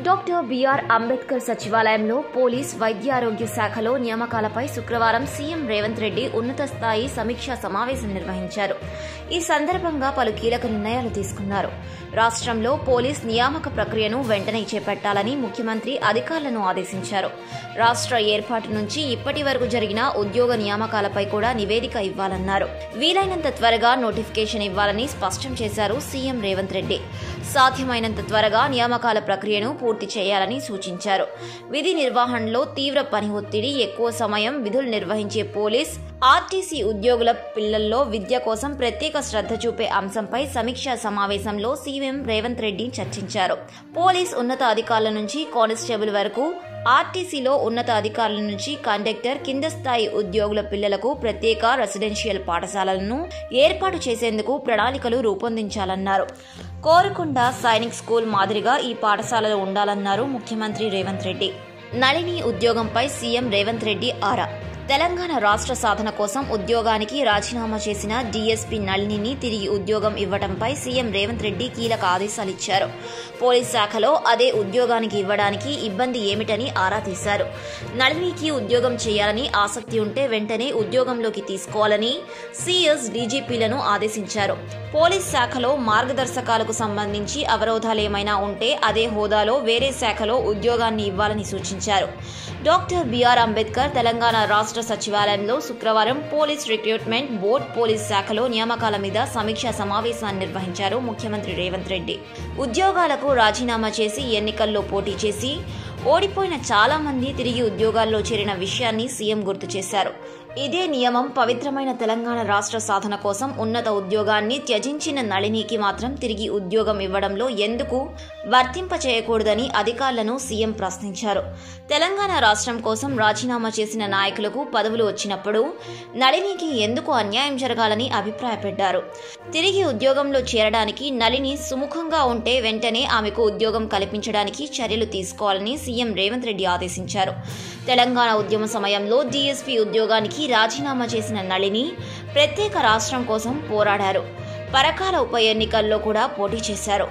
Doctor BR Ambedkar సచివాలయంలో police వైద్యారోగ్య శాఖలో నియామకాలపై శుక్రవారం సీఎం రేవంత్ రెడ్డి ఉన్నత స్థాయి సమీక్షా సమావేశం నిర్వహించారు. ఈ సందర్భంగా పలు కీలక నిర్ణయాలు తీసుకున్నారు. రాష్ట్రంలో పోలీస్ నియామక ప్రక్రియను వెంటనే చేపట్టాలని ముఖ్యమంత్రి అధికారులను ఆదేశించారు. రాష్ట్ర ఏర్పాటు నుంచి ఇప్పటి వరకు జరిగిన ఉద్యోగ నియామకాలపై కూడా నివేదిక ఇవ్వాలన్నారు. వీలైనంత త్వరగా నోటిఫికేషన్ ఇవ్వాలని స్పష్టం చేశారు సీఎం రేవంత్ రెడ్డి. సాధ్యమైనంత త్వరగా నియామకాల ప్రక్రియను పూర్తి చేయాలని సూచించారు. విధి నిర్వహణలో తీవ్ర పని ఒత్తిడి, ఎక్కువ సమయం విధులు నిర్వహించే పోలీస్, ఆర్టీసీ ఉద్యోగుల పిల్లల్లో విద్య కోసం ప్రత్యేక శ్రద్ధ చూపే అంశంపై సమీక్షా సమావేశంలో సీఎం రేవంత్ రెడ్డి చర్చించారు. పోలీస్ ఉన్నత అధికారుల నుంచి కానిస్టేబుల్ వరకు, ఆర్టీసీలో ఉన్నత అధికారుల నుంచి కండక్టర్, కింద స్థాయి ఉద్యోగుల పిల్లలకు ప్రత్యేక రెసిడెన్షియల్ పాఠశాలలను ఏర్పాటు చేసేందుకు ప్రణాళికలు రూపొందించాలన్నారు. కోరుకొండ సైనిక్ స్కూల్ మాదిరిగా ఈ పాఠశాలలు ఉండాలన్నారు ముఖ్యమంత్రి రేవంత్ రెడ్డి. నళిని ఉద్యోగంపై సీఎం రేవంత్ రెడ్డి ఆరా. తెలంగాణ రాష్ట్ర సాధన కోసం ఉద్యోగానికి రాజీనామా చేసిన డీఎస్పీ నళినిని తిరిగి ఉద్యోగం ఇవ్వడంపై సీఎం రేవంత్ రెడ్డి కీలక ఆదేశాలిచ్చారు. పోలీస్ శాఖలో అదే ఉద్యోగానికి ఇవ్వడానికి ఇబ్బంది ఏమిటని ఆరా తీశారు. నళినికి ఉద్యోగం చేయాలని ఆసక్తి ఉంటే వెంటనే ఉద్యోగంలోకి తీసుకోవాలని సీఎస్ డీజీపీలను ఆదేశించారు. పోలీస్ శాఖలో మార్గదర్శకాలకు సంబంధించి అవరోధాలేమైనా ఉంటే అదే హోదాలో వేరే శాఖలో ఉద్యోగాన్ని ఇవ్వాలని సూచించారు. డాక్టర్ బిఆర్ అంబేద్కర్ తెలంగాణ రాష్ట్ర సచివాలయంలో శుక్రవారం పోలీస్ రిక్రూట్మెంట్ బోర్డు పోలీస్ శాఖలో నియామకాల మీద సమీక్షా సమావేశాన్ని నిర్వహించారు ముఖ్యమంత్రి రేవంత్ రెడ్డి. ఉద్యోగాలకు రాజీనామా చేసి ఎన్నికల్లో పోటీ చేసి ఓడిపోయిన చాలా మంది తిరిగి ఉద్యోగాల్లో చేరిన విషయాన్ని సీఎం గుర్తు చేశారు. ఇదే నియమం పవిత్రమైన తెలంగాణ రాష్ట్ర సాధన కోసం ఉన్నత ఉద్యోగాన్ని త్యజించిన నళినికి మాత్రం తిరిగి ఉద్యోగం ఇవ్వడంలో ఎందుకు వర్తింపచేయకూడదని అధికారులను సీఎం ప్రశ్నించారు. తెలంగాణ రాష్ట్రం కోసం రాజీనామా చేసిన నాయకులకు పదవులు వచ్చినప్పుడు నళినికి ఎందుకు అన్యాయం జరగాలని అభిప్రాయపడ్డారు. తిరిగి ఉద్యోగంలో చేరడానికి నళిని సుముఖంగా ఉంటే వెంటనే ఆమెకు ఉద్యోగం కల్పించడానికి చర్యలు తీసుకోవాలని సీఎం రేవంత్ రెడ్డి ఆదేశించారు. తెలంగాణ ఉద్యమ సమయంలో డీఎస్పీ ఉద్యోగానికి రాజీనామా చేసిన నళిని ప్రత్యేక రాష్ట్రం కోసం పోరాడారు. పరకాల ఉప ఎన్నికల్లో కూడా పోటీ చేశారు.